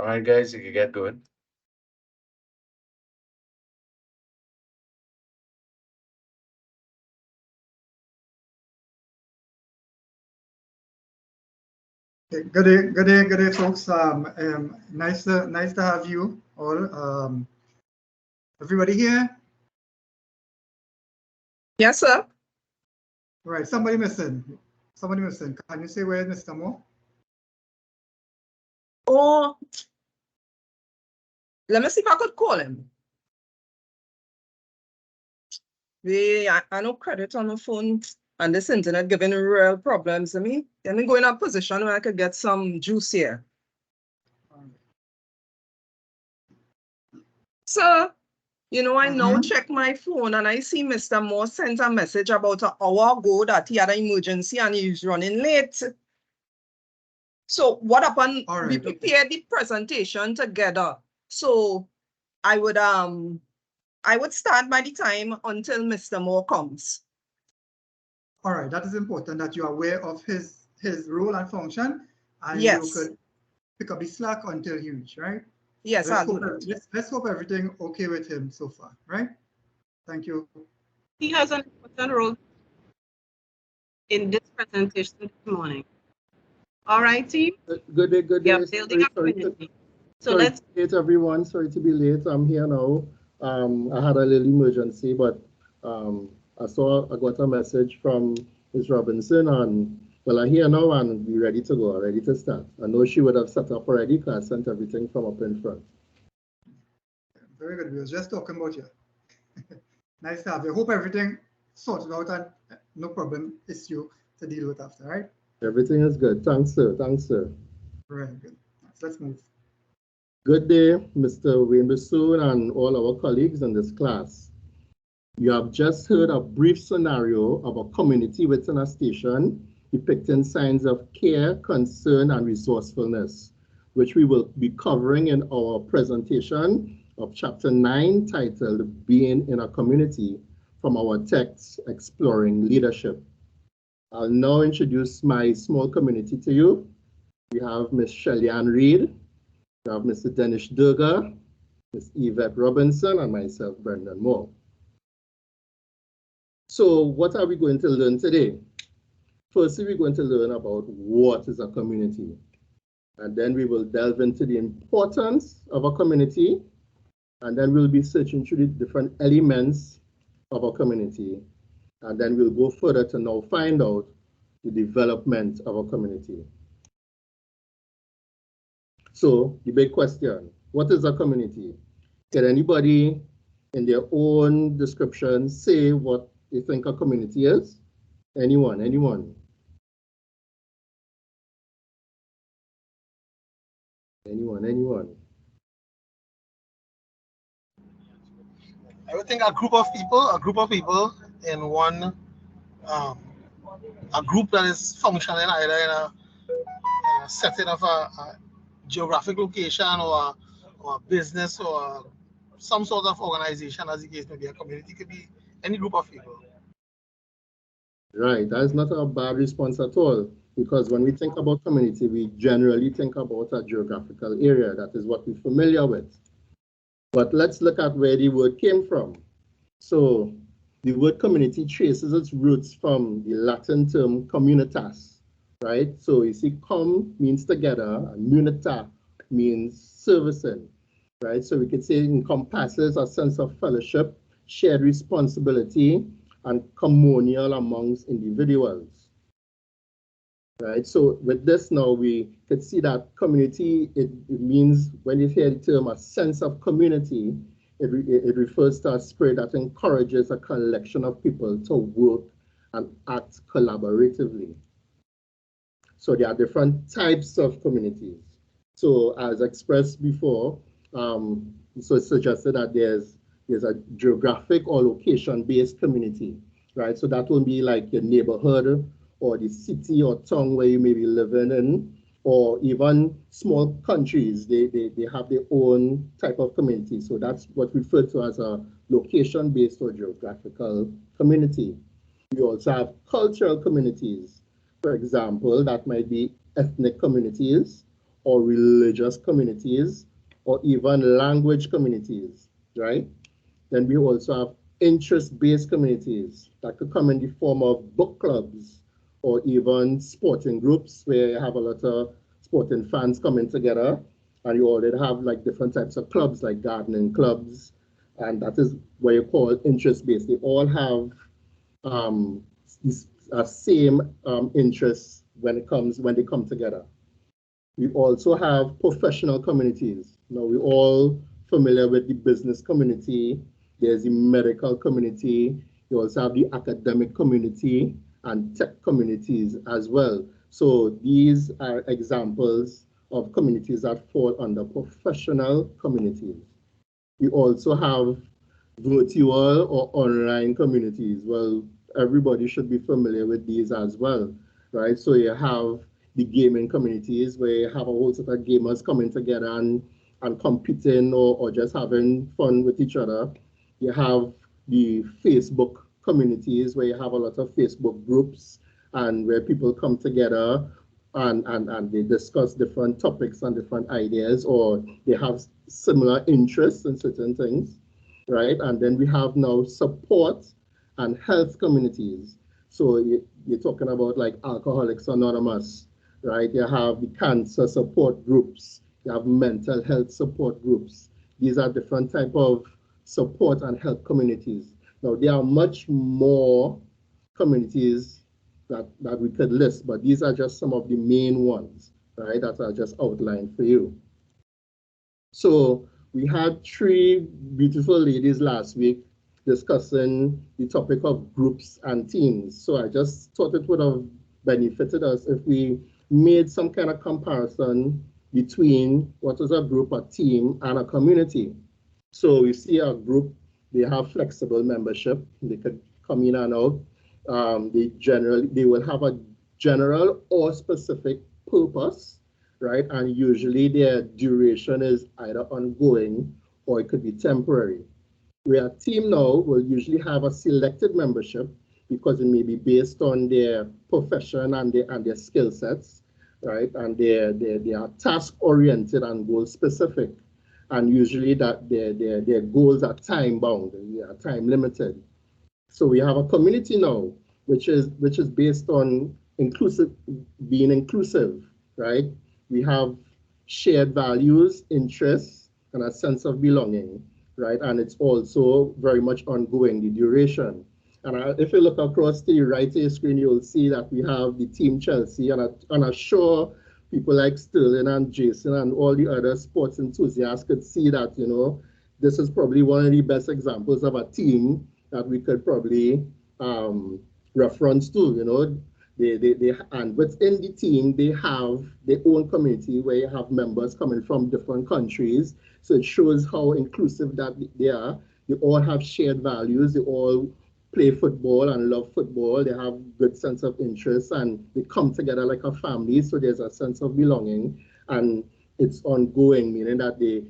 All right, guys, you can get going. Okay, good day, folks. Nice to have you all. Everybody here? Yes, sir. All right, somebody missing. Somebody missing. Can you say where is Mr. Moore? Oh, let me see if I could call him. I know credit on the phone and this internet giving real problems to me. Let me go in a position where I could get some juice here. Sir, you know, I now check my phone and I see Mr. Moore sent a message about an hour ago that he had an emergency and he's running late. So what happened? All right, we prepared the presentation together. So I would start by the time until Mr. Moore comes. All right, that is important that you are aware of his role and function, and yes. You could pick up the slack until he reaches, right? Yes, let's hope everything okay with him so far, right? Thank you. He has an important role in this presentation this morning. All right, team? Good day, good day. Yeah, building a community. So sorry let's to be late, everyone. Sorry to be late. I'm here now. I had a little emergency, but I got a message from Ms. Robinson, and well, I'm here now and we're ready to go, ready to start. I know she would have set up already because I sent everything from up in front. Very good. We were just talking about you. Nice to have you. Hope everything sorted out and no problem issue to deal with after, right? Everything is good. Thanks, sir. Thanks, sir. Very good. Let's move. Good day, Mr. Wayne Bassoon and all our colleagues in this class. You have just heard a brief scenario of a community within a station depicting signs of care, concern, and resourcefulness, which we will be covering in our presentation of Chapter 9 titled Being in a Community from our text Exploring Leadership. I'll now introduce my small community to you. We have Ms. Shelly-Ann Reed, we have Mr. Dennis Durga, Ms. Yvette Robinson, and myself, Brendan Moore. So what are we going to learn today? Firstly, we're going to learn about what is a community. And then we will delve into the importance of a community. And then we'll be searching through the different elements of a community. And then we'll go further to now find out the development of a community. So the big question, what is a community? Can anybody in their own description say what they think a community is? Anyone? Anyone? I would think a group of people in one, a group that is functioning either in a setting of a geographic location or a business or some sort of organization, as the case may be. A community could be any group of people. Right, that's not a bad response at all, because when we think about community, we generally think about a geographical area. That is what we're familiar with. But let's look at where the word came from. So the word community traces its roots from the Latin term communitas, right? So you see, com means together, and munita means servicing, right? So we could say it encompasses a sense of fellowship, shared responsibility, and communal amongst individuals. Right, so with this now, we could see that community, it means, when you hear the term a sense of community, it refers to a spirit that encourages a collection of people to work and act collaboratively. So there are different types of communities. So as expressed before, so it's suggested that there's a geographic or location-based community, right? So that will be like your neighborhood, or the city or town where you may be living in, or even small countries, they have their own type of community. So that's what we refer to as a location-based or geographical community. We also have cultural communities. For example, that might be ethnic communities, or religious communities, or even language communities, right? Then we also have interest-based communities that could come in the form of book clubs or even sporting groups where you have a lot of sporting fans coming together, and you already have like different types of clubs like gardening clubs, and that is what you call interest-based. They all have these same interests when they come together. We also have professional communities. Now, we're all familiar with the business community. There's the medical community. You also have the academic community and tech communities as well. So these are examples of communities that fall under professional communities. We also have virtual or online communities. Well, everybody should be familiar with these as well, right? So you have the gaming communities where you have a whole set of gamers coming together and competing or just having fun with each other. You have the Facebook communities where you have a lot of Facebook groups and where people come together and they discuss different topics and different ideas, or they have similar interests in certain things, right? And then we have now support and health communities. So you're talking about like Alcoholics Anonymous, right? You have the cancer support groups, you have mental health support groups. These are different type of support and health communities. Now, there are much more communities that we could list, but these are just some of the main ones, right, that are just outlined for you. So we had 3 beautiful ladies last week discussing the topic of groups and teams. So I just thought it would have benefited us if we made some kind of comparison between what is a group, a team, and a community. So we see a group, they have flexible membership, they could come in and out. They will have a general or specific purpose, right? And usually their duration is either ongoing or it could be temporary. Where a team now will usually have a selected membership because it may be based on their profession and their skill sets, right? And they are task oriented and goal specific. And usually that their goals are time bound, they are time limited. So we have a community now, which is based on being inclusive, right? We have shared values, interests, and a sense of belonging, right? And it's also very much ongoing, the duration. And if you look across the right of your screen, you'll see that we have the Team Chelsea, and I'm sure people like Sterling and Jason and all the other sports enthusiasts could see that, you know, this is probably one of the best examples of a team that we could probably reference to, you know. And within the team, they have their own community where you have members coming from different countries. So it shows how inclusive that they are. They all have shared values. They all play football and love football. They have good sense of interest and they come together like a family. So there's a sense of belonging, and it's ongoing, meaning that they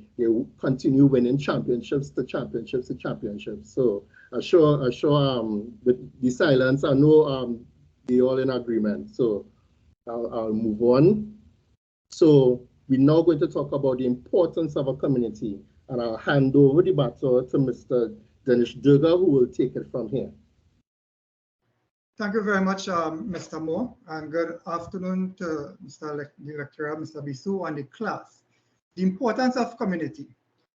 continue winning championships to championships to championships. So I'm sure with the silence, I know they all in agreement. So I'll move on. So we're now going to talk about the importance of a community, and I'll hand over the baton to Mr. Dennis Durga, who will take it from here. Thank you very much, Mr. Moore, and good afternoon to Mr. Lecturer, Mr. Bisu, and the class. The importance of community,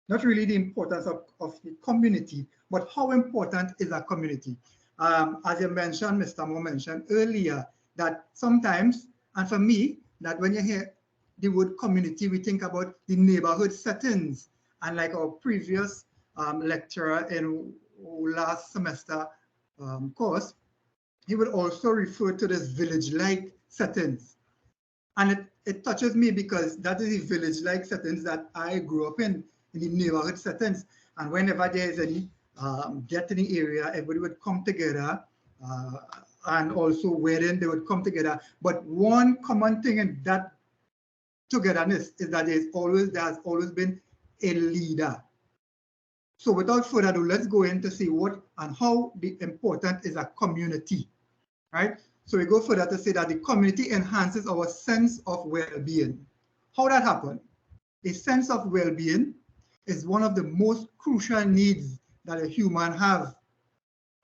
not really the importance of the community, but how important is a community? As you mentioned, Mr. Moore mentioned earlier, that sometimes, and for me, that when you hear the word community, we think about the neighborhood settings. And like our previous lecturer in last semester course, he would also refer to this village-like settings. And it touches me because that is the village-like settings that I grew up in the neighborhood settings. And whenever there is any death in the area, everybody would come together, and also wedding, they would come together. But one common thing in that togetherness is that there has always been a leader. So without further ado, let's go in to see what and how important is a community, right? So we go further to say that the community enhances our sense of well-being. How that happens? A sense of well-being is one of the most crucial needs that a human have.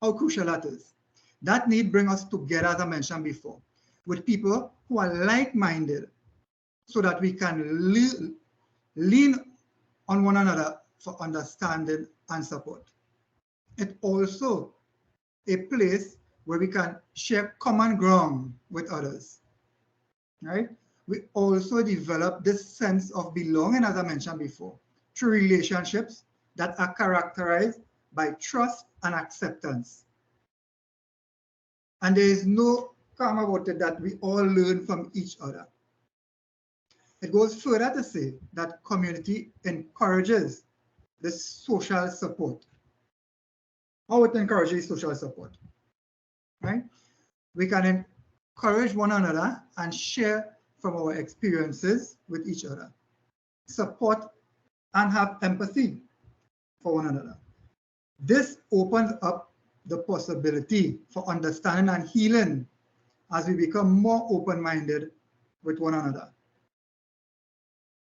How crucial that is. That need brings us together, as I mentioned before, with people who are like-minded so that we can lean on one another for understanding and support. It's also a place where we can share common ground with others, right? We also develop this sense of belonging, as I mentioned before, through relationships that are characterized by trust and acceptance. And there is no calm about it that we all learn from each other. It goes further to say that community encourages this social support. How it encourages social support, right? We can encourage one another and share from our experiences with each other, support and have empathy for one another. This opens up the possibility for understanding and healing as we become more open-minded with one another.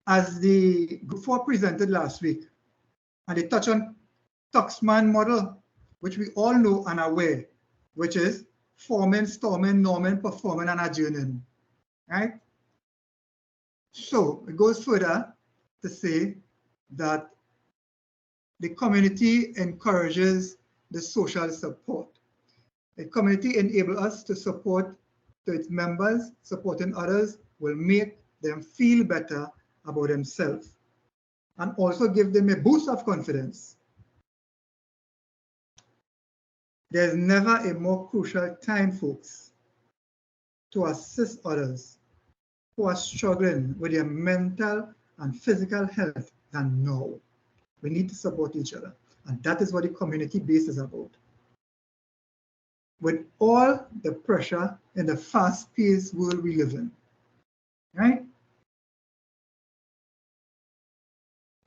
As the group 4 presented last week, and they touched on Tuxman model, which we all know and are aware, which is forming, storming, norming, performing, and adjourning, right? So it goes further to say that the community encourages the social support. The community enables us to support to its members. Supporting others will make them feel better about themselves and also give them a boost of confidence. There's never a more crucial time, folks, to assist others who are struggling with their mental and physical health than now. We need to support each other. And that is what the community base is about. With all the pressure in the fast-paced world we live in, right?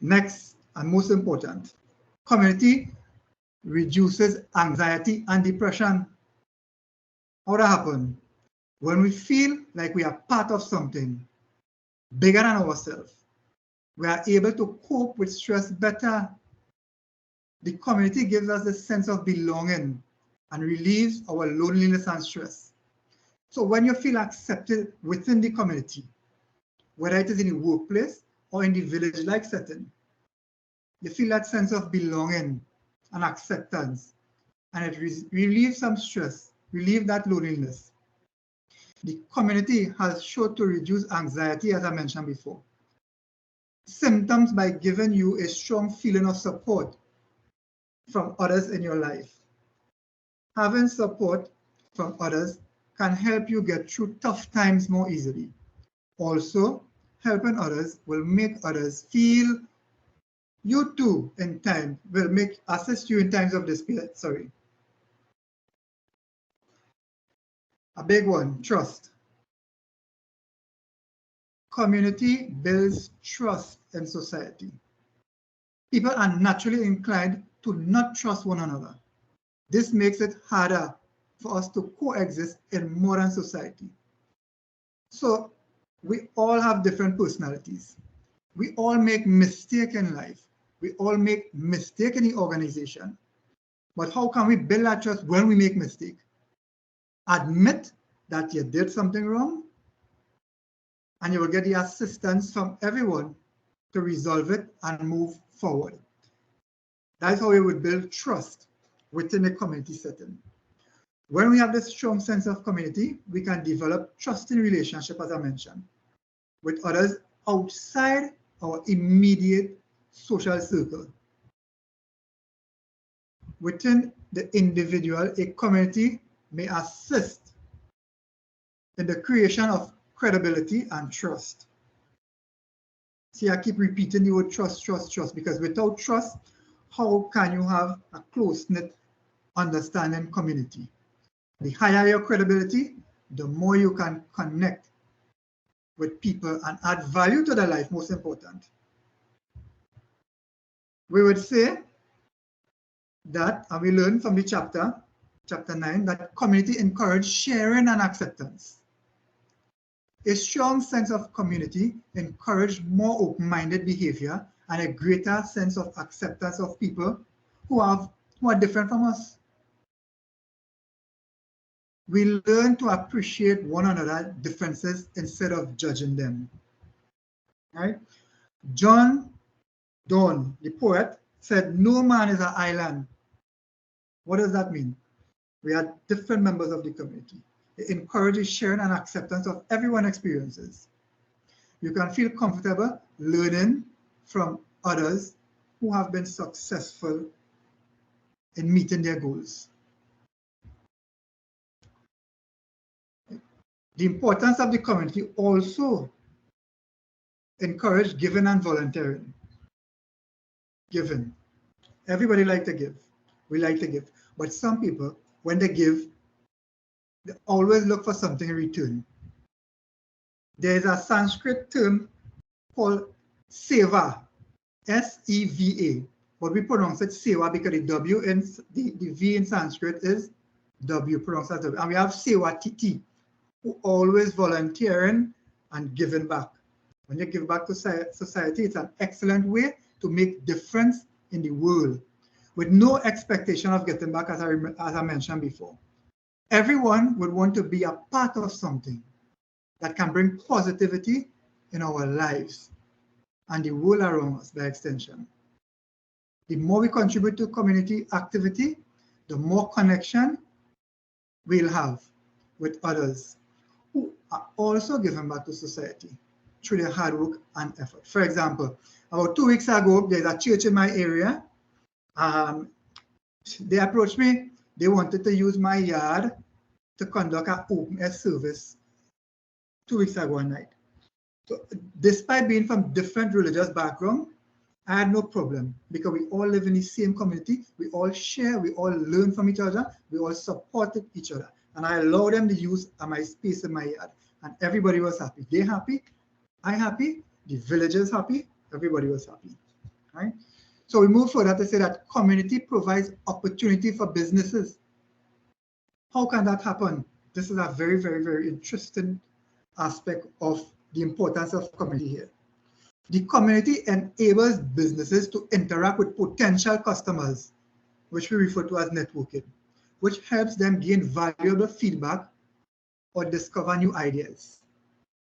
Next, and most important, community reduces anxiety and depression. How that happen? When we feel like we are part of something bigger than ourselves, we are able to cope with stress better. The community gives us a sense of belonging and relieves our loneliness and stress. So when you feel accepted within the community, whether it is in the workplace or in the village-like setting, you feel that sense of belonging and acceptance, and it relieves some stress, relieve that loneliness. The community has shown to reduce anxiety, as I mentioned before. Symptoms by giving you a strong feeling of support from others in your life. Having support from others can help you get through tough times more easily. Also, helping others will make others feel you too in time, will assist you in times of despair, sorry. A big one, trust. Community builds trust in society. People are naturally inclined to not trust one another. This makes it harder for us to coexist in modern society. So we all have different personalities. We all make mistakes in life. We all make mistakes in the organization. But how can we build that trust when we make mistakes? Admit that you did something wrong, and you will get the assistance from everyone to resolve it and move forward. That's how we would build trust within a community setting. When we have this strong sense of community, we can develop trusting relationship, as I mentioned, with others outside our immediate social circle. Within the individual, a community may assist in the creation of credibility and trust. See, I keep repeating the word trust, trust, trust, because without trust, how can you have a close-knit, understanding community? The higher your credibility, the more you can connect with people and add value to their life, most important. We would say that, and we learn from the chapter 9, that community encourages sharing and acceptance. A strong sense of community encourages more open-minded behavior and a greater sense of acceptance of people who are different from us. We learn to appreciate one another's differences instead of judging them. Right? John Donne, the poet, said, "No man is an island." What does that mean? We are different members of the community. It encourages sharing and acceptance of everyone's experiences. You can feel comfortable learning from others who have been successful in meeting their goals. The importance of the community also encourages giving and volunteering. Giving. Everybody likes to give. We like to give. But some people, when they give, they always look for something in return. There's a Sanskrit term called seva, S-E-V-A, but we pronounce it seva because the W in the V in Sanskrit is W, pronounced as W. And we have seva titi, who always volunteering and giving back. When you give back to society, it's an excellent way to make difference in the world with no expectation of getting back, as I mentioned before. Everyone would want to be a part of something that can bring positivity in our lives and the world around us by extension. The more we contribute to community activity, the more connection we'll have with others who are also giving back to society through their hard work and effort. For example, about 2 weeks ago, there's a church in my area. They approached me. They wanted to use my yard to conduct an open air service 2 weeks ago at night. So despite being from different religious backgrounds, I had no problem because we all live in the same community. We all share, we all learn from each other, we all supported each other. And I allowed them to use my space in my yard. And everybody was happy. They happy, I happy, the villagers happy, everybody was happy. Right? So we move further to say that community provides opportunity for businesses. How can that happen? This is a very, very, very interesting aspect of the importance of community here. The community enables businesses to interact with potential customers, which we refer to as networking, which helps them gain valuable feedback or discover new ideas.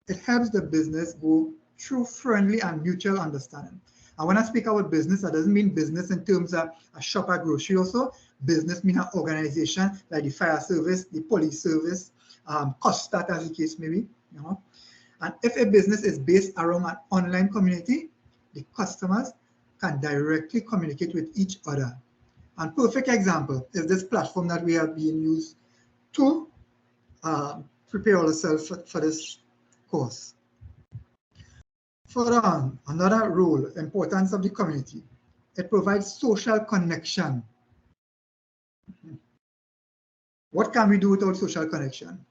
It helps the business go through friendly and mutual understanding. And when I speak about business, that doesn't mean business in terms of a shop or grocery also. Business means an organization like the fire service, the police service, COSTAT as the case may be. You know? And if a business is based around an online community, the customers can directly communicate with each other. And perfect example is this platform that we have been used to prepare ourselves for this course. Further on, another role, importance of the community, it provides social connection. What can we do without social connection?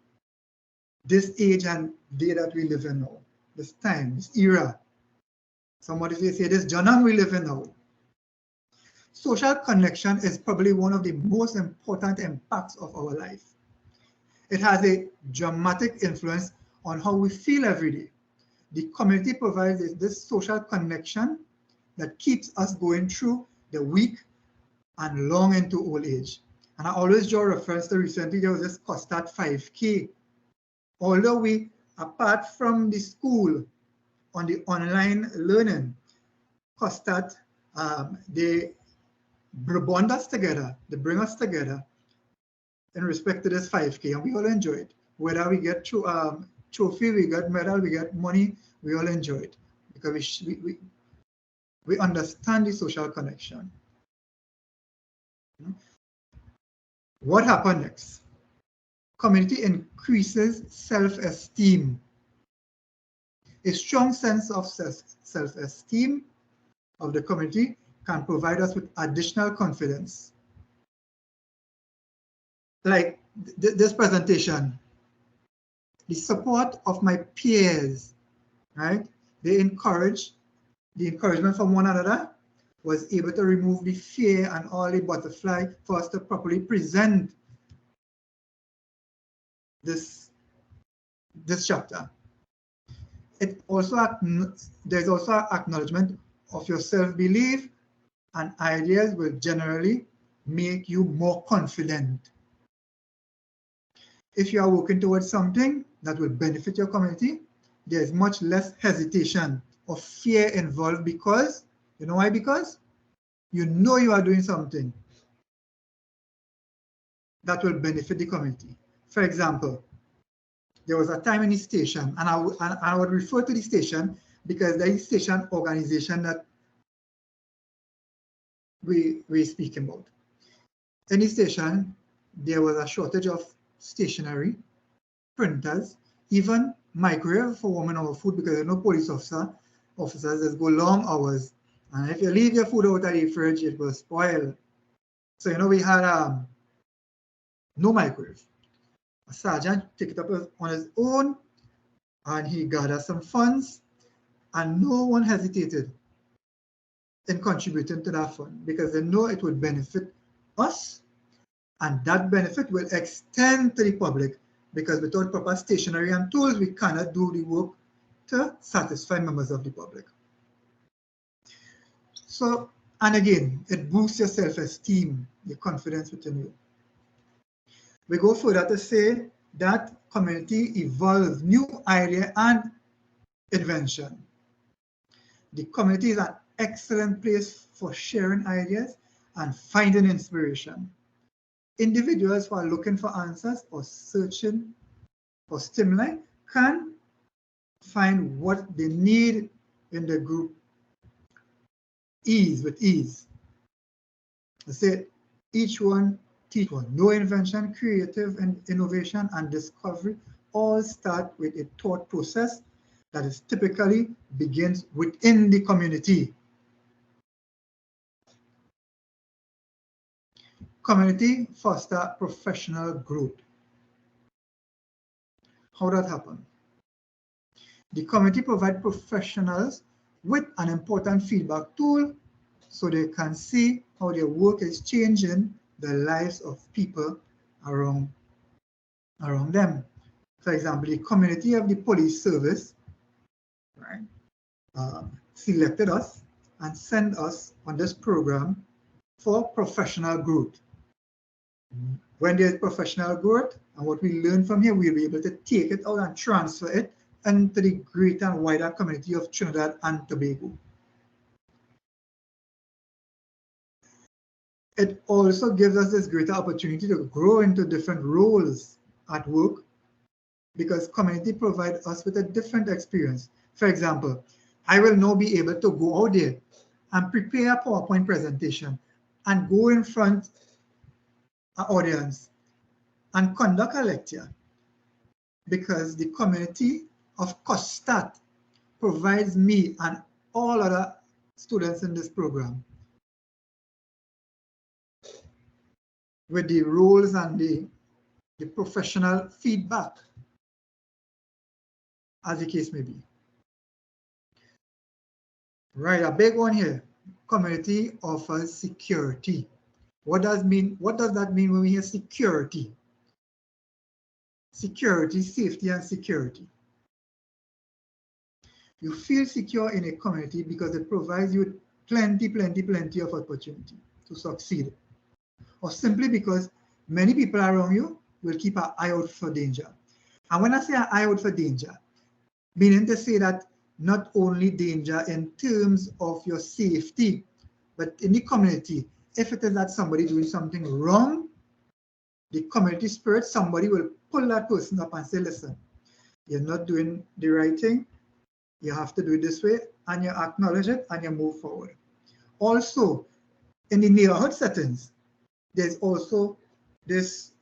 This age and day that we live in now, this time, this era. Somebody may say this genre we live in now. Social connection is probably one of the most important impacts of our life. It has a dramatic influence on how we feel every day. The community provides this social connection that keeps us going through the week and long into old age. And I always draw reference to recently there was this COSTAT 5K. Although we, apart from the school on the online learning, COSTAT, they bond us together, they bring us together in respect to this 5K, and we all enjoy it. Whether we get trophy, we get medal, we get money, we all enjoy it because we understand the social connection. What happened next? Community increases self-esteem. A strong sense of self-esteem of the community can provide us with additional confidence. Like this presentation, the support of my peers, right? The encouragement from one another was able to remove the fear and all the butterfly for us to properly present this chapter. there's also acknowledgement of your self-belief, and ideas will generally make you more confident. If you are working towards something that will benefit your community, there is much less hesitation or fear involved, because, you know why? Because you know you are doing something that will benefit the community. For example, there was a time in the station, and I would refer to the station because there is station organization that we're speaking about. In the station, there was a shortage of stationery, printers, even microwave for warming our food, because no police officers just go long hours, and if you leave your food out of the fridge, it will spoil. So we had no microwave. A sergeant took it up on his own, and he gathered some funds, and no one hesitated in contributing to that fund, because they know it would benefit us, and that benefit will extend to the public, because without proper stationery and tools, we cannot do the work to satisfy members of the public. So, and again, it boosts your self-esteem, your confidence within you. We go further to say that community evolves new idea and invention. The community is an excellent place for sharing ideas and finding inspiration. Individuals who are looking for answers or searching for stimuli can find what they need in the group with ease. I said, each one teach one. No invention, creative and innovation and discovery all start with a thought process that is typically begins within the community. Community foster professional growth. How that happen? The community provide professionals with an important feedback tool so they can see how their work is changing the lives of people around them. For example, the community of the police service, right, selected us and sent us on this program for professional growth. When there's professional growth and what we learn from here, we'll be able to take it out and transfer it into the greater and wider community of Trinidad and Tobago. It also gives us this greater opportunity to grow into different roles at work, because community provides us with a different experience. For example, I will now be able to go out there and prepare a PowerPoint presentation and go in front of an audience and conduct a lecture, because the community of COSTAT provides me and all other students in this program with the roles and the professional feedback, as the case may be. Right, a big one here. Community offers security. What does that mean when we hear security? Security, safety, and security. You feel secure in a community because it provides you with plenty of opportunity to succeed, or simply because many people around you will keep an eye out for danger. And when I say an eye out for danger, meaning to say that not only danger in terms of your safety, but in the community, if it is that somebody doing something wrong, the community spirit, somebody will pull that person up and say, listen, you're not doing the right thing, you have to do it this way, and you acknowledge it and you move forward. Also, in the neighborhood settings, there's also this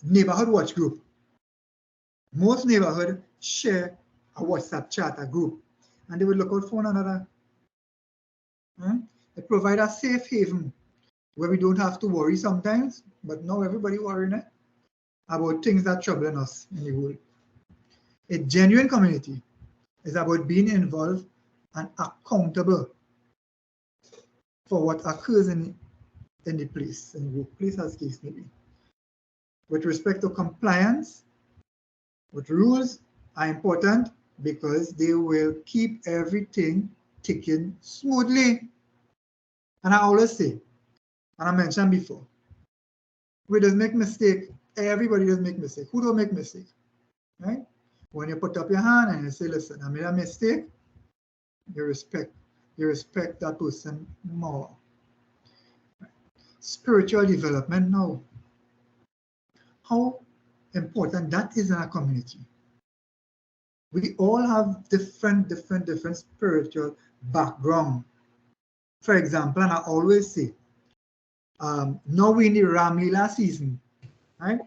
neighborhood watch group. Most neighborhoods share a WhatsApp chat, a group, and they will look out for one another. It provides a safe haven where we don't have to worry sometimes, but now everybody worrying about things that troubling us in the world. A genuine community is about being involved and accountable for what occurs in the place, in the workplace, as case may be. With respect to compliance, what rules are important because they will keep everything ticking smoothly. And I always say, and I mentioned before, we just make mistake. Everybody does make mistake. Who don't make mistake, right? When you put up your hand and you say, listen, I made a mistake, you respect that person more. Spiritual development now. How important that is in our community. We all have different spiritual background. For example, and I always say, now we're in the Ramlila season, right?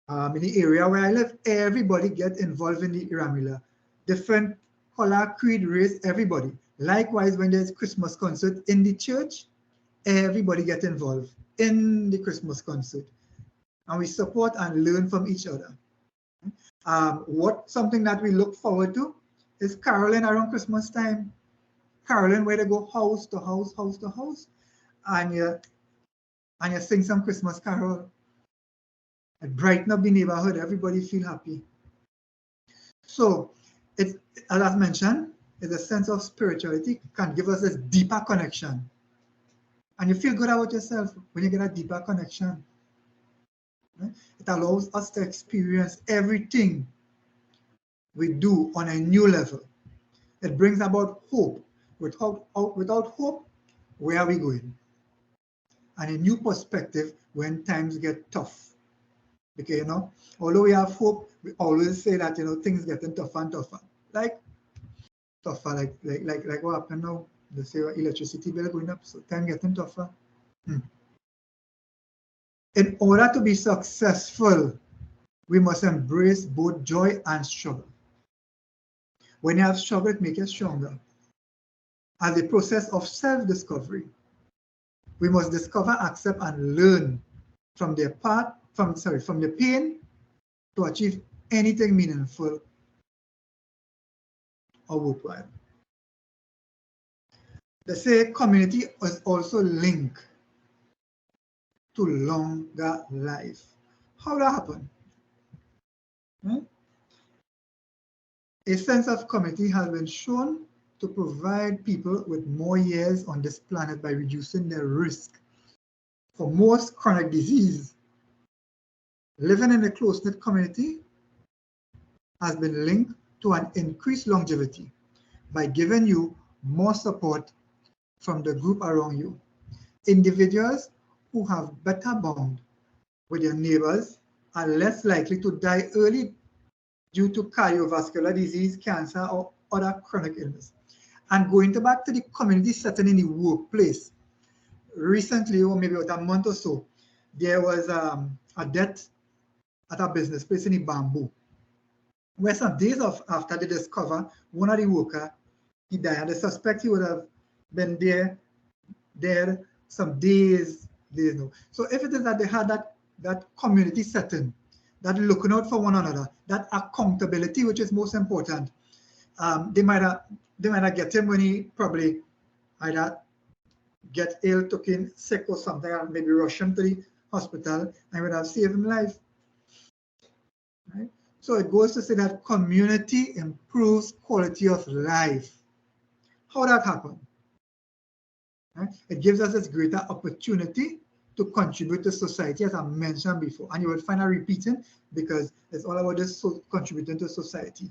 In the area where I live, everybody get involved in the Ramlila. Different color, creed, race, everybody. Likewise, when there's Christmas concert in the church, everybody get involved in the Christmas concert. And we support and learn from each other. Something that we look forward to is caroling around Christmas time. Caroling where they go house to house, and you sing some Christmas carol. It brighten up the neighborhood, everybody feel happy. So it's, as I've mentioned, it's a sense of spirituality can give us this deeper connection. And you feel good about yourself when you get a deeper connection. Right? It allows us to experience everything we do on a new level. It brings about hope. Without hope, where are we going? And a new perspective when times get tough. Because, you know, although we have hope, we always say that, you know, things getting tougher and tougher. Like what happened now? They say electricity bill going up, so time getting tougher. In order to be successful, we must embrace both joy and struggle. When you have struggle, it makes you stronger. As a process of self-discovery, we must discover, accept, and learn from the pain to achieve anything meaningful or worthwhile. They say community is also linked to longer life. How that happen? A sense of community has been shown to provide people with more years on this planet by reducing their risk for most chronic disease. Living in a close-knit community has been linked to an increased longevity by giving you more support from the group around you. Individuals who have better bond with their neighbors are less likely to die early due to cardiovascular disease, cancer, or other chronic illness. And going back to the community setting in the workplace, recently, or maybe about a month or so, there was a death at a business place in the Bamboo, where some days after they discover one of the workers, he died, and the suspect he would have been there some days. No. So if it is that they had that community setting, that looking out for one another, that accountability, which is most important, they might have get him when he probably either get ill, took in sick or something, and maybe rush him to the hospital, and would have saved him life. Right? So it goes to say that community improves quality of life. How that happen? Right? It gives us this greater opportunity to contribute to society, as I mentioned before. And you will find out repeating because it's all about this contributing to society.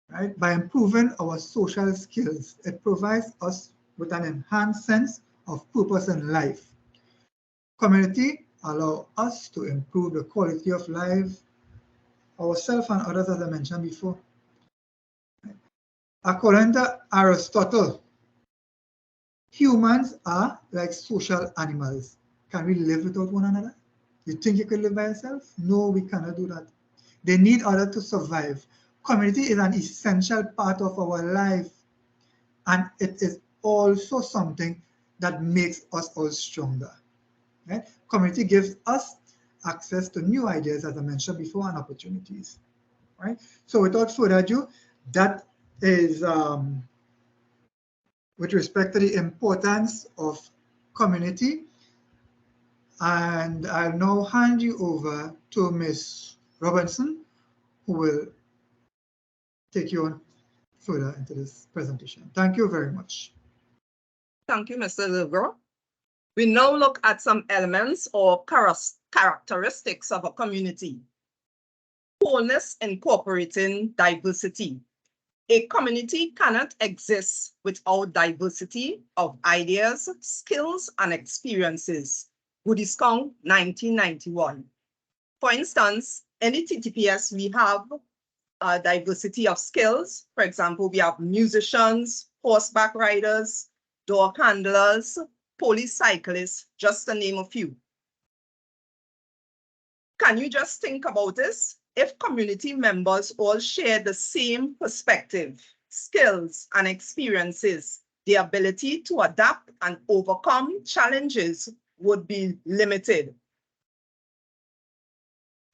Right? By improving our social skills, it provides us with an enhanced sense of purpose in life. Community allow us to improve the quality of life, ourselves and others, as I mentioned before. According to Aristotle, humans are like social animals. Can we live without one another? You think you could live by yourself? No, we cannot do that. They need others to survive. Community is an essential part of our life, and it is also something that makes us all stronger. Right? Community gives us access to new ideas, as I mentioned before, and opportunities. Right? So without further ado, that is with respect to the importance of community. And I'll now hand you over to Ms. Robinson, who will take you on further into this presentation. Thank you very much. Thank you, Mr. Lugo. We now look at some elements or characteristics of a community. Wholeness incorporating diversity. A community cannot exist without diversity of ideas, skills, and experiences. Woodiscong, 1991. For instance, in the TTPS, we have a diversity of skills. For example, we have musicians, horseback riders, door handlers, police cyclists, just to name a few. Can you just think about this? If community members all share the same perspective, skills, and experiences, the ability to adapt and overcome challenges would be limited.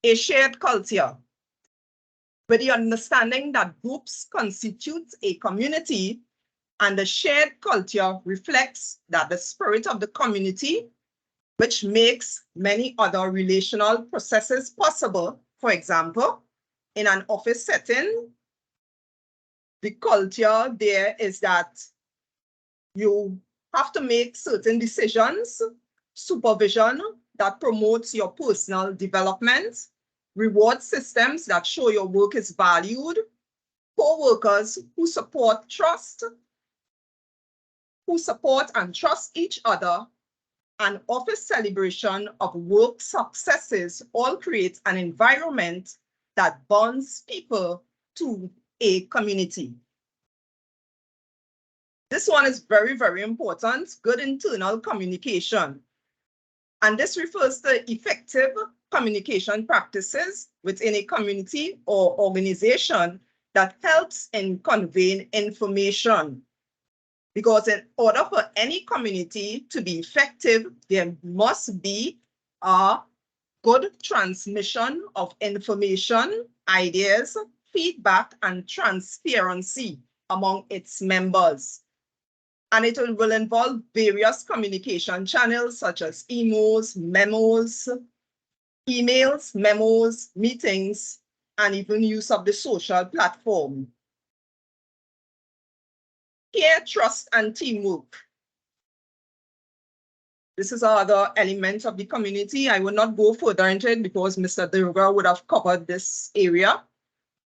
A shared culture. With the understanding that groups constitute a community, and the shared culture reflects that the spirit of the community, which makes many other relational processes possible. For example, in an office setting, the culture there is that you have to make certain decisions, supervision that promotes your personal development, reward systems that show your work is valued, co-workers who support and trust each other, and office celebration of work successes all create an environment that bonds people to a community. This one is very, very important, good internal communication. And this refers to effective communication practices within a community or organization that helps in conveying information. Because in order for any community to be effective, there must be a good transmission of information, ideas, feedback, and transparency among its members. And it will involve various communication channels such as emails, memos, meetings, and even use of the social platform. Care, trust, and teamwork. This is another element of the community. I will not go further into it because Mr. Durga would have covered this area.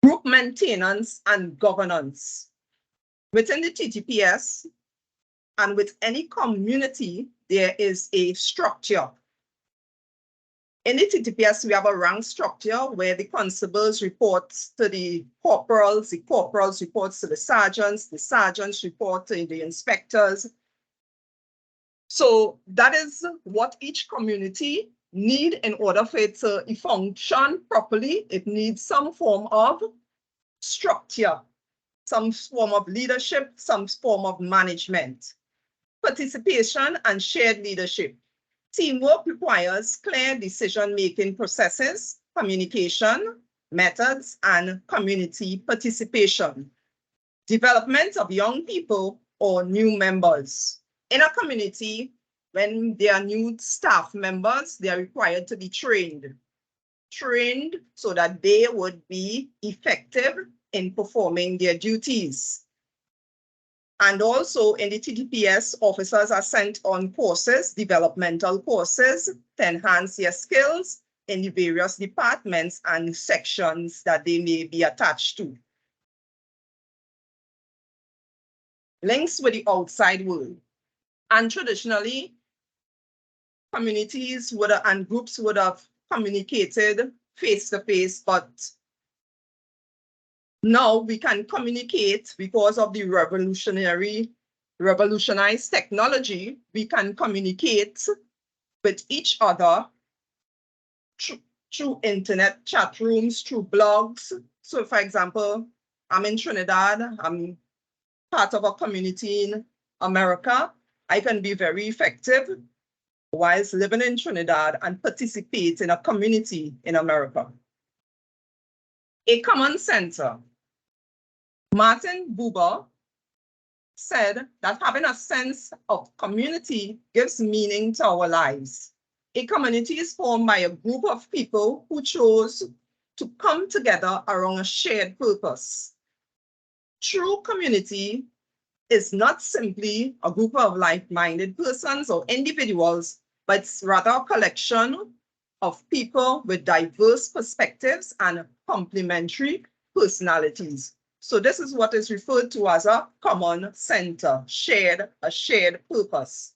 Group maintenance and governance. Within the TTPS and with any community, there is a structure. In the TTPS, we have a rank structure where the constables report to the corporals report to the sergeants report to the inspectors. So that is what each community needs in order for it to function properly. It needs some form of structure, some form of leadership, some form of management. Participation and shared leadership. Teamwork requires clear decision-making processes, communication, methods, and community participation. Development of young people or new members. In a community, when there are new staff members, they are required to be trained so that they would be effective in performing their duties. And also in the TTPS, officers are sent on courses, developmental courses, to enhance their skills in the various departments and sections that they may be attached to. Links with the outside world. And traditionally, communities and groups would have communicated face-to-face, but now we can communicate because of the revolutionized technology. We can communicate with each other through internet chat rooms, through blogs. So for example, I'm in Trinidad, I'm part of a community in America. I can be very effective whilst living in Trinidad and participate in a community in America. A common center. Martin Buber said that having a sense of community gives meaning to our lives. A community is formed by a group of people who chose to come together around a shared purpose. True community is not simply a group of like-minded persons or individuals, but it's rather a collection of people with diverse perspectives and complementary personalities. So this is what is referred to as a common center, a shared purpose.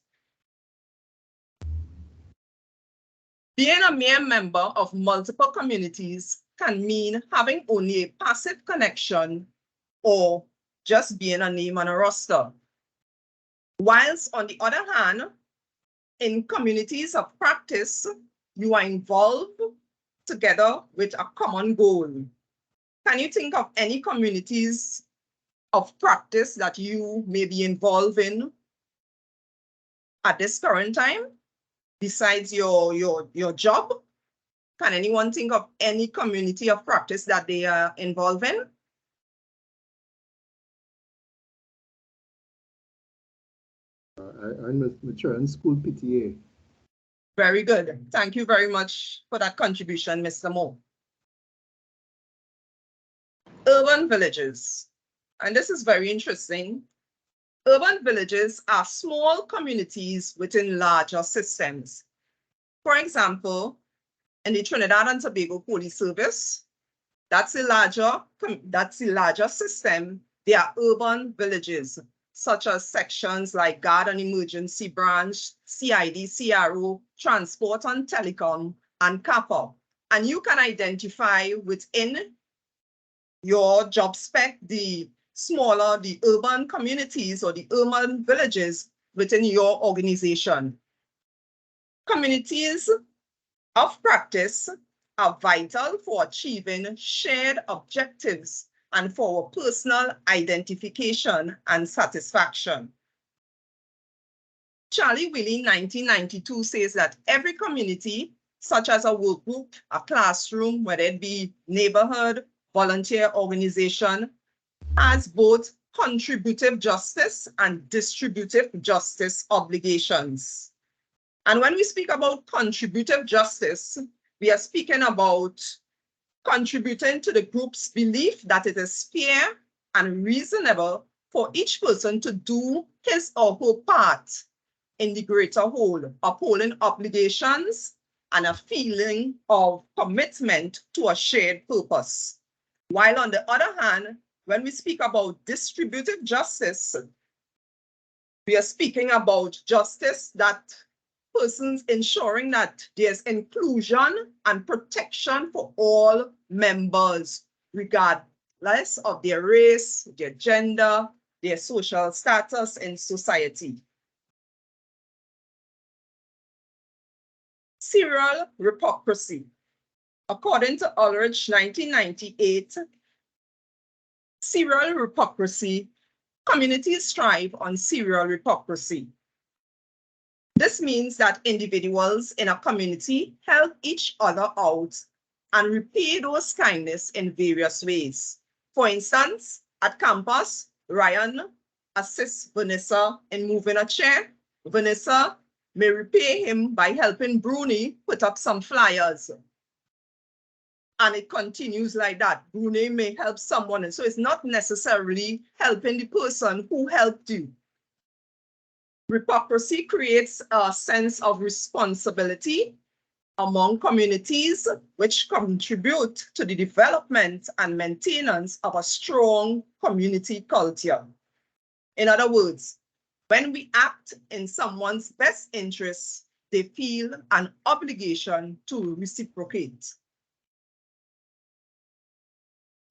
Being a mere member of multiple communities can mean having only a passive connection or just being a name on a roster. Whilst on the other hand, in communities of practice, you are involved together with a common goal. Can you think of any communities of practice that you may be involved in at this current time, besides your job? Can anyone think of any community of practice that they are involved in? I'm with Mature School PTA. Very good. Thank you very much for that contribution, Mr. Moore. Urban villages. And this is very interesting. Urban villages are small communities within larger systems. For example, in the Trinidad and Tobago Police Service, that's a larger system. They are urban villages, such as sections like Guard and Emergency Branch, CID, CRO, Transport and Telecom, and CAPA. And you can identify within your job spec the urban communities or the urban villages within your organization. Communities of practice are vital for achieving shared objectives and for personal identification and satisfaction. Charlie Willie, 1992, says that every community, such as a work group, a classroom, whether it be neighborhood, volunteer organization, has both contributive justice and distributive justice obligations. And when we speak about contributive justice, we are speaking about contributing to the group's belief that it is fair and reasonable for each person to do his or her part in the greater whole, upholding obligations and a feeling of commitment to a shared purpose. While on the other hand, when we speak about distributive justice, we are speaking about justice that persons ensuring that there's inclusion and protection for all members, regardless of their race, their gender, their social status in society. Serial hypocrisy. According to Ulrich, 1998, serial hypocrisy, communities thrive on serial hypocrisy. This means that individuals in a community help each other out and repay those kindness in various ways. For instance, at campus, Ryan assists Vanessa in moving a chair. Vanessa may repay him by helping Bruni put up some flyers. And it continues like that. Bruni may help someone, and so it's not necessarily helping the person who helped you. Hypocrisy creates a sense of responsibility among communities, which contribute to the development and maintenance of a strong community culture. In other words, when we act in someone's best interests, they feel an obligation to reciprocate.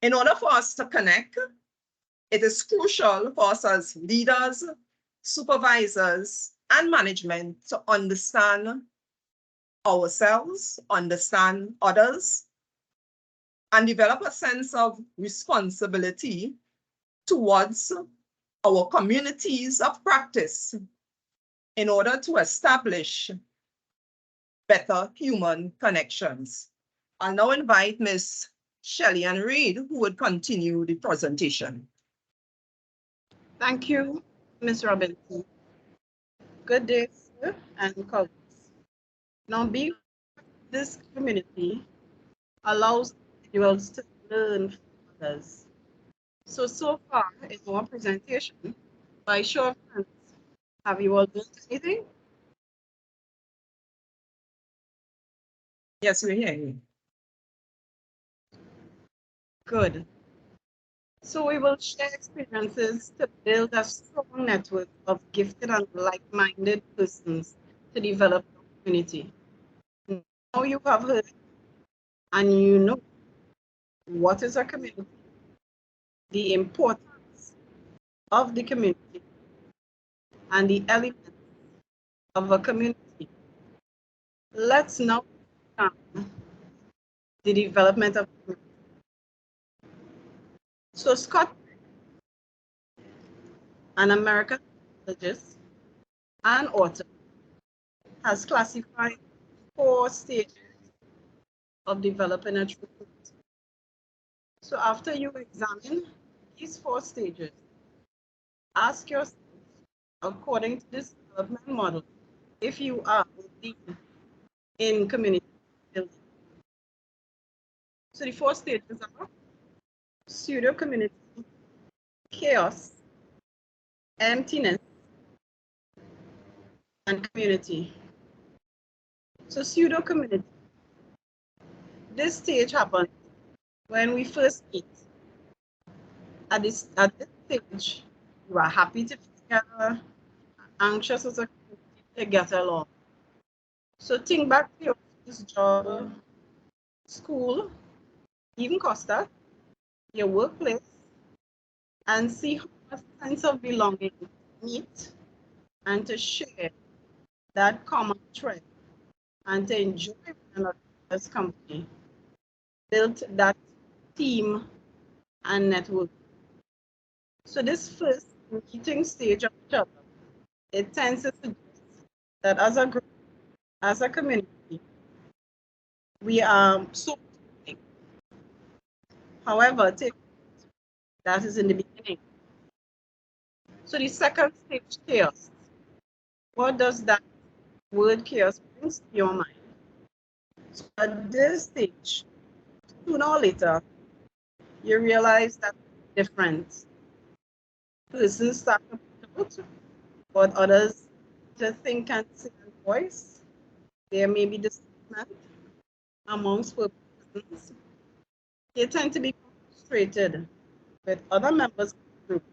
In order for us to connect, it is crucial for us as leaders, supervisors, and management to understand ourselves, understand others, and develop a sense of responsibility towards our communities of practice in order to establish better human connections. I'll now invite Ms. Shelley Ann Reid, who would continue the presentation. Thank you, Ms. Robinson. Good day, sir and colleagues. Now, being this community allows You will still learn from others. So far in our presentation, by show of hands, have you all learned anything? Yes, we're here. Good. So we will share experiences to build a strong network of gifted and like-minded persons to develop the community. Now you have heard and you know what is a community, the importance of the community, and the elements of a community. Let's now examine the development of community. So Scott, an American psychologist and author, has classified 4 stages of developing a true community. So after you examine these 4 stages, ask yourself, according to this development model, if you are indeed in community building. So the 4 stages are pseudo-community, chaos, emptiness, and community. So pseudo-community, this stage happens when we first meet. At this stage, you are happy to be together, anxious as a community to get along. So think back to your first job, school, even Costa, your workplace, and see how a sense of belonging to meet and to share that common thread and to enjoy one another's company. Built that team and network. So this first meeting stage of each other, it tends to suggest that as a group, as a community, we are so big. However, that is in the beginning. So the second stage, chaos. What does that word chaos bring to your mind? So at this stage, sooner or later, you realize that different persons start to put out what others to think and say and voice. There may be disagreement amongst persons. They tend to be frustrated with other members of the group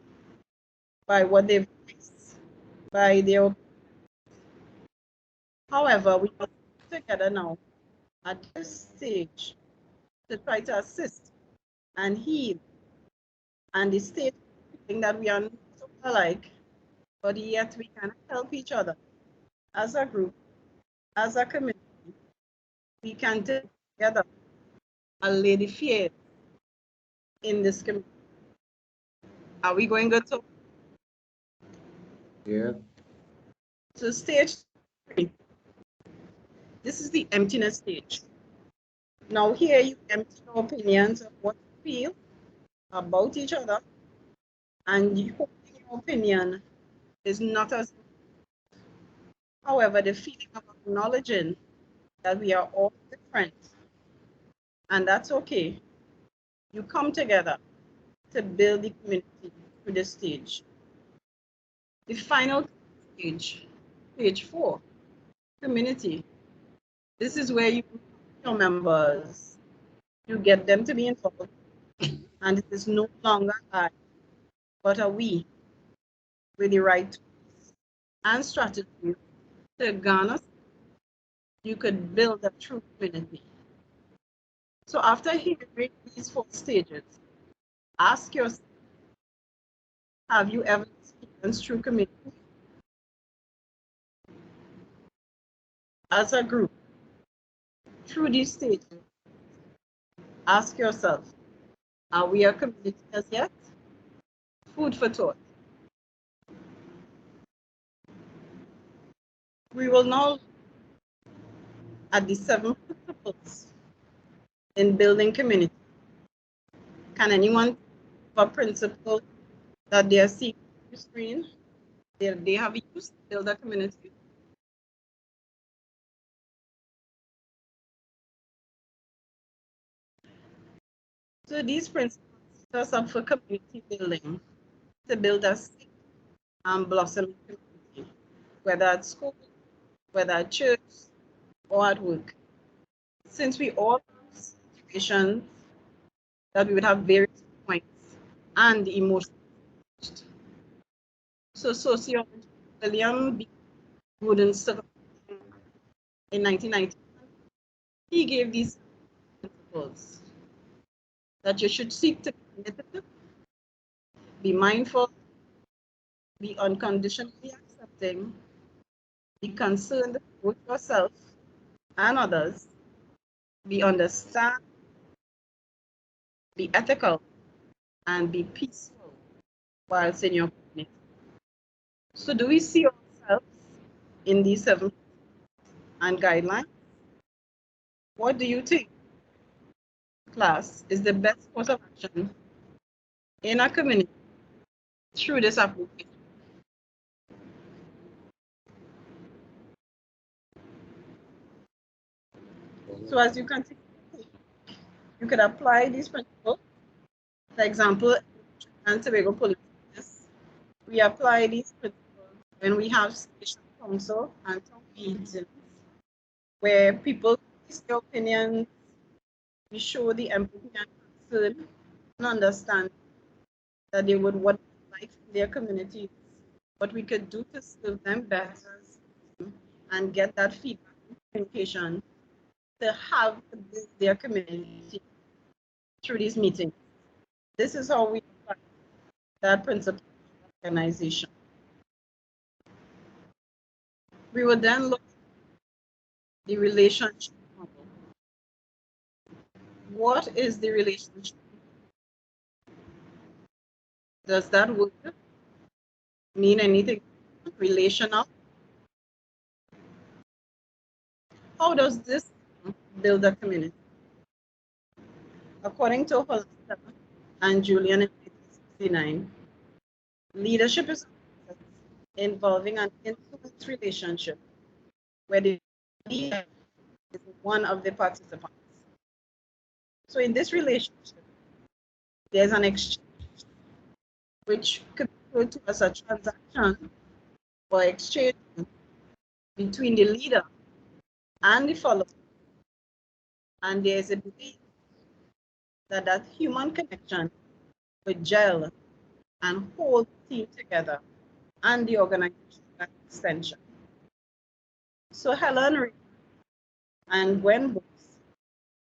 by what they've faced, by their opinions. However, we must work together now at this stage to try to assist and heal and the state feeling that we are not so alike, but yet we can help each other as a group, as a community. We can together allay the fear in this community. Are we going to talk? Yeah. So stage 3. This is the emptiness stage. Now here you empty your opinions of what you feel about each other, and you holding your opinion is not as. However, the feeling of acknowledging that we are all different, and that's okay. You come together to build the community through this stage. The final stage, stage 4, community. This is where you your members, you get them to be involved, and it is no longer I, but a we, with the right tools and strategies to garner. You could build a true community. So after hearing these 4 stages, ask yourself, have you ever experienced true community? As a group, through these stages, ask yourself, are we a community as yet? Food for thought. We will now look at the 7 principles in building community. Can anyone have a principle that they are seeing on the screen? They have used to build a community? So these principles set us up for community building, to build a safe and blossoming community, whether at school, whether at church, or at work. Since we all have situations that we would have various points and emotions. So sociologist William B. Wooden in 1990, he gave these principles that you should seek to be committed, be mindful, be unconditionally accepting, be concerned with yourself and others, be understand, be ethical, and be peaceful whilst in your community. So do we see ourselves in these 7 and guidelines? What do you think, class, is the best course of action in our community through this application? So as you can see, you could apply these principles. For example, in Tobago Police, we apply these principles when we have station council and town meetings where people voice their opinions, we show the empathy and concern and understand that they would want life in their communities, what we could do to serve them better and get that feedback and communication to have to build their community through these meetings. This is how we apply that principle of organization. We will then look at the relationship model. What is the relationship? Does that word mean anything relational? How does this build a community? According to Hollister and Julian in 1969, leadership is involving an influence relationship where the leader is one of the participants. So in this relationship, there's an exchange, which could be referred to as a transaction or exchange between the leader and the follower. And there's a belief that that human connection would gel and hold the team together and the organization by extension. So Helen Reed and Gwen Books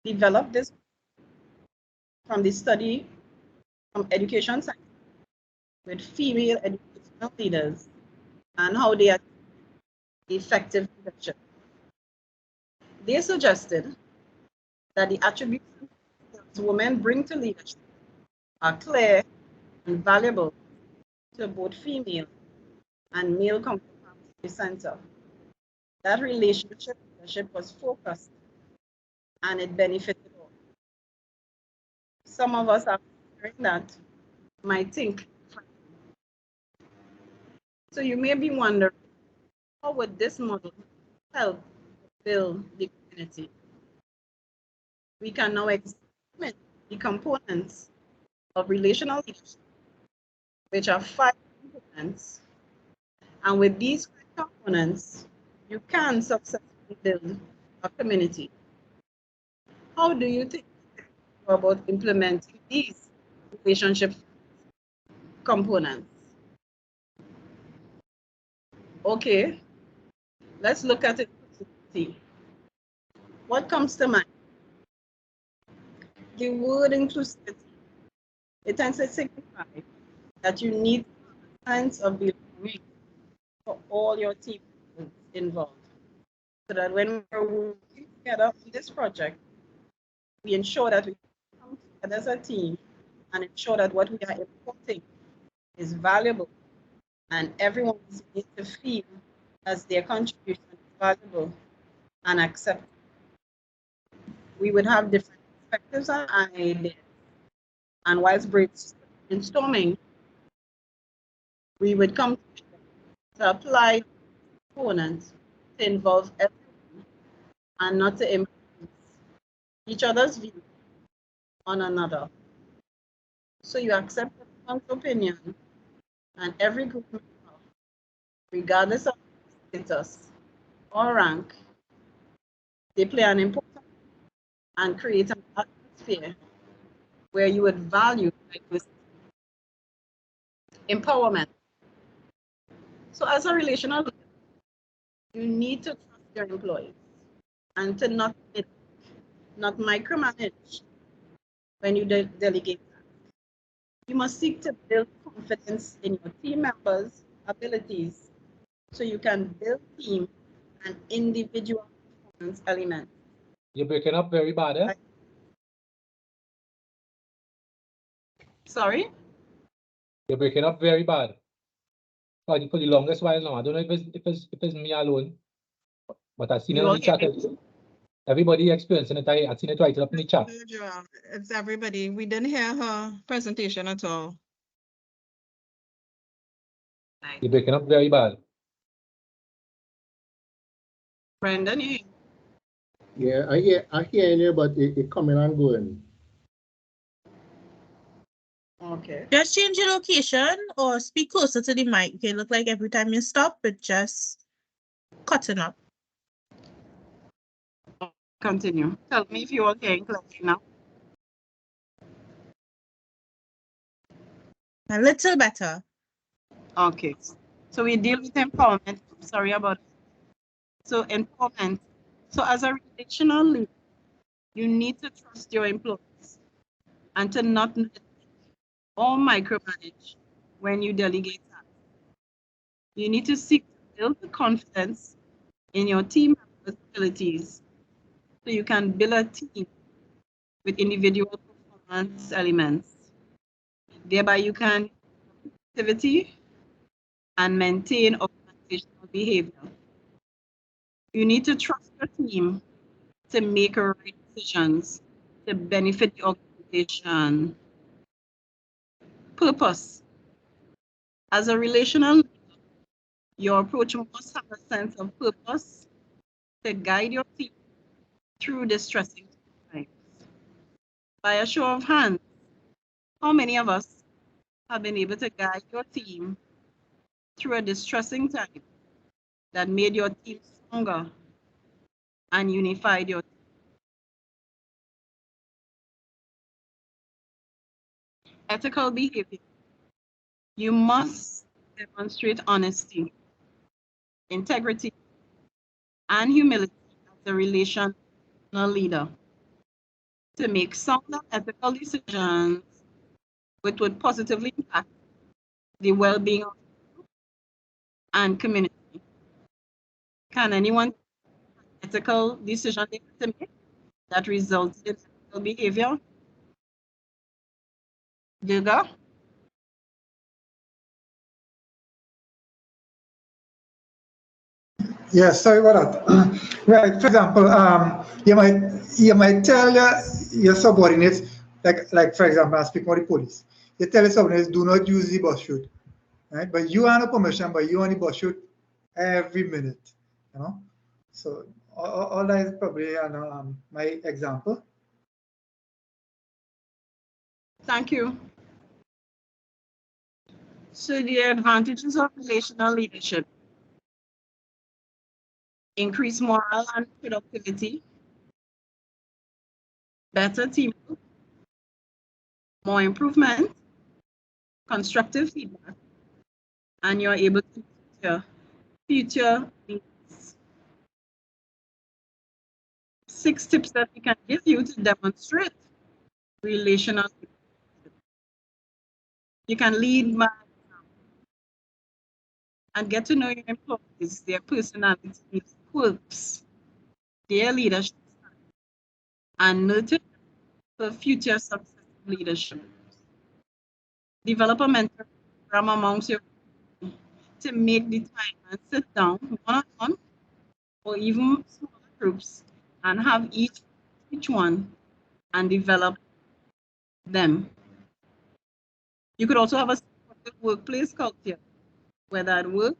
developed this from the study from education science with female educational leaders and how they are effective leadership. They suggested that the attributes that women bring to leadership are clear and valuable to both female and male counterparts at the center. That relationship leadership was focused and it benefited all. Some of us are hearing that might think. So you may be wondering, how would this model help build the community? We can now examine the components of relational leadership, which are 5 components. And with these 5 components, you can successfully build a community. How do you think about implementing these relationship components? Okay, let's look at it. What comes to mind? The word inclusivity, it tends to signify that you need a sense of belonging for all your team involved. So that when we're working together on this project, we ensure that we come together as a team and ensure that what we are importing is valuable and everyone is made to feel as their contribution is valuable and accepted. We would have different perspectives and ideas. And whilst brainstorming, we would come to apply components to involve everyone and not to influence each other's view on another. So you accept everyone's opinion, and every group member, regardless of status or rank, they play an important and create an atmosphere where you would value diversity. Empowerment. So as a relational leader, you need to trust your employees and to not micromanage when you delegate tasks. You must seek to build confidence in your team members' abilities so you can build team and individual performance elements. You're breaking up very bad, eh? Sorry? You're breaking up very bad. For the longest while now. I don't know if it's me alone, but I've seen it on the chat. Everybody experiencing it. I've seen it right up in the chat. It's everybody. We didn't hear her presentation at all. You're breaking up very bad. Brendan, you Yeah, I hear you, but it coming and going. okay? Just change your location or speak closer to the mic. Okay, look like every time you stop, it just cutting up. Continue. Tell me if you are hearing clearly now. A little better. Okay. So we deal with empowerment. Sorry about it. So empowerment. So as a relational leader, you need to trust your employees and to not or micromanage when you delegate tasks. You need to seek to build the confidence in your team members' abilities so you can build a team with individual performance elements. Thereby you can activity and maintain organizational behavior. You need to trust your team to make right decisions to benefit the organization. Purpose. As a relational leader, your approach must have a sense of purpose to guide your team through distressing times. By a show of hands, how many of us have been able to guide your team through a distressing time that made your team stronger and unified your team? Ethical behavior. You must demonstrate honesty, integrity, and humility as a relational leader to make sound and ethical decisions which would positively impact the well-being of the group and community. Can anyone ethical decision they have to make that results in ethical behavior? Gilga? Yes, sorry about that. Right. For example, you might tell your subordinates, like for example, I speak about the police. You tell your subordinates, do not use the bus route, right? But you have no permission, but you on the bus route every minute, you know. So all that is probably my example. Thank you. So the advantages of relational leadership: increase morale and productivity, better teamwork, more improvement, constructive feedback, and you're able to future needs. 6 tips that we can give you to demonstrate relational leadership. You can lead by example and get to know your employees, their personalities, quirks, their leadership style, and nurture for future successful leadership. Develop a mentor program amongst your team to make the time and sit down one-on-one or even smaller groups and have each one and develop them. You could also have a supportive workplace culture, whether at work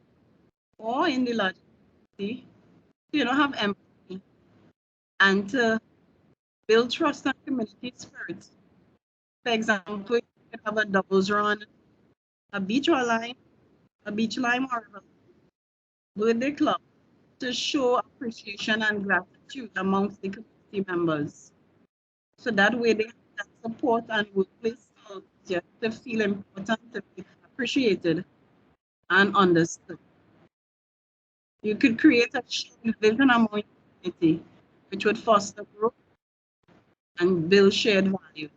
or in the larger community, so you don't have empathy and to build trust and community spirit. For example, could have a doubles run, a beach line, or a birthday club to show appreciation and gratitude amongst the community members. So that way they have that support and workplace culture to feel important, to feel appreciated and understood. You could create a shared vision among your community, which would foster growth and build shared values.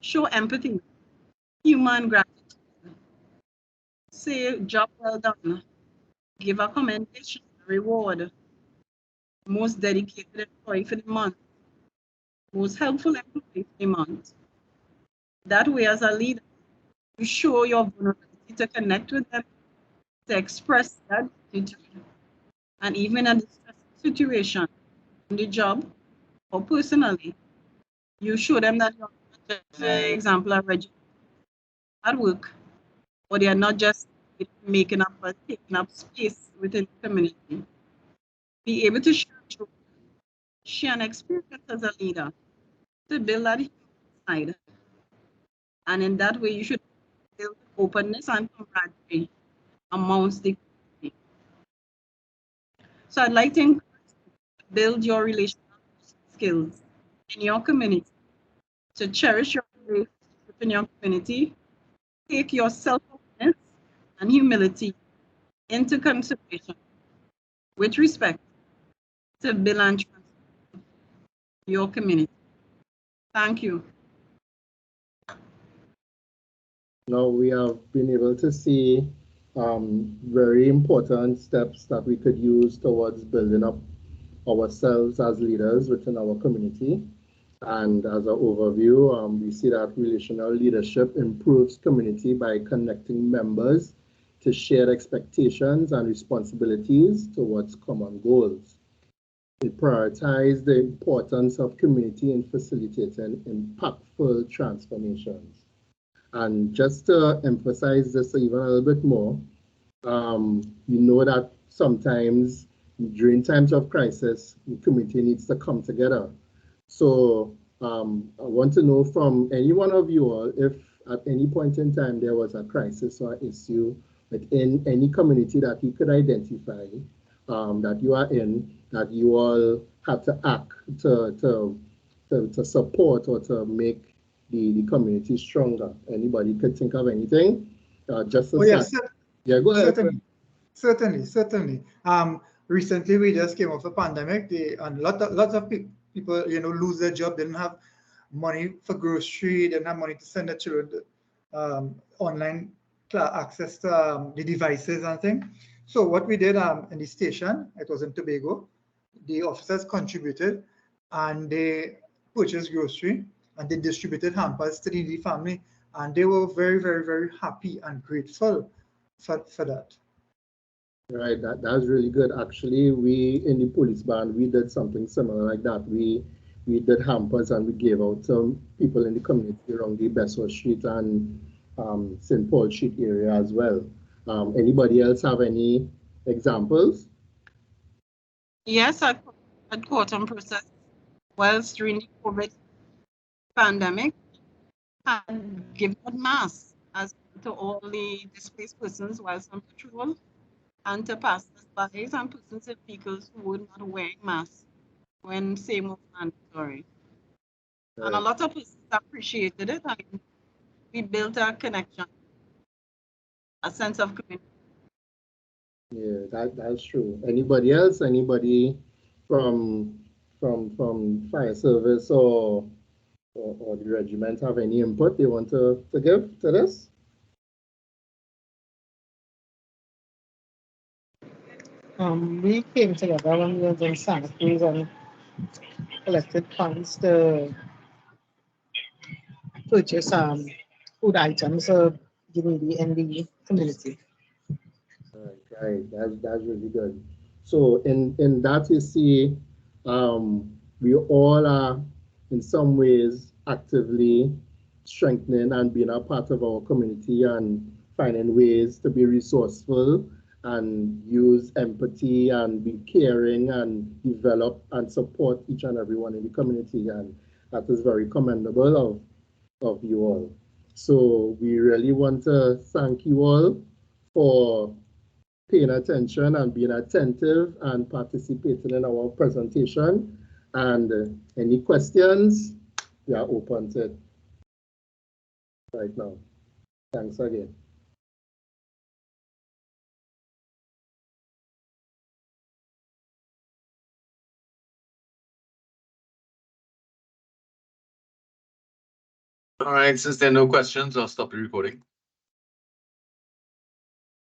Show empathy, human gratitude. Say, job well done. Give a commendation, a reward. Most dedicated employee for the month. Most helpful employee for the month. That way, as a leader, you show your vulnerability to connect with them, to express that gratitude, and even in a stressful situation, in the job or personally, you show them that you're not just, for example, a registered at work, or they are not just making up or taking up space within the community. Be able to share an experience as a leader to build that human side. And in that way, you should build openness and camaraderie amongst the community. So I'd like to encourage you to build your relational skills in your community, to cherish your relationship in your community, take your self-awareness and humility into consideration with respect to build and transform your community. Thank you. Now we have been able to see very important steps that we could use towards building up ourselves as leaders within our community. And as an overview, we see that relational leadership improves community by connecting members to shared expectations and responsibilities towards common goals. It prioritizes the importance of community in facilitating impactful transformations. And just to emphasize this even a little bit more, you know that sometimes during times of crisis, the community needs to come together. So I want to know from any one of you all if at any point in time there was a crisis or issue within any community that you could identify that you are in, that you all had to act to support or to make the community stronger. Anybody could think of anything? Just a yes, yeah, go ahead. Certainly. Recently, we just came off a pandemic. And lots of people, lose their job. They didn't have money for grocery. They didn't have money to send their children online access to the devices and things. So what we did in the station, it was in Tobago, the officers contributed and they purchased grocery and they distributed hampers to the needy family. And they were very, very, very happy and grateful for that. Right, that's really good. Actually, we in the police band, we did something similar like that. We did hampers and we gave out to people in the community around the Bessemer Street and St. Paul Street area as well. Anybody else have any examples? Yes, at Quarton Process, whilst during the COVID pandemic, and given out masks as to all the displaced persons whilst on patrol, and to passers-by and persons in vehicles who were not wearing masks when same was mandatory. Right. And a lot of persons appreciated it, and we built a connection, a sense of community. Yeah, that's true. Anybody else? Anybody from fire service or the regiment have any input they want to give to this? We came together when we were doing sanitaries and collected funds to purchase food items for the needy in the community. Right. That's really good. So in that you see, we all are in some ways actively strengthening and being a part of our community and finding ways to be resourceful and use empathy and be caring and develop and support each and everyone in the community. And that is very commendable of of you all. So we really want to thank you all for paying attention and being attentive and participating in our presentation. And any questions, we are open to it right now. Thanks again. All right, since there are no questions, I'll stop the recording.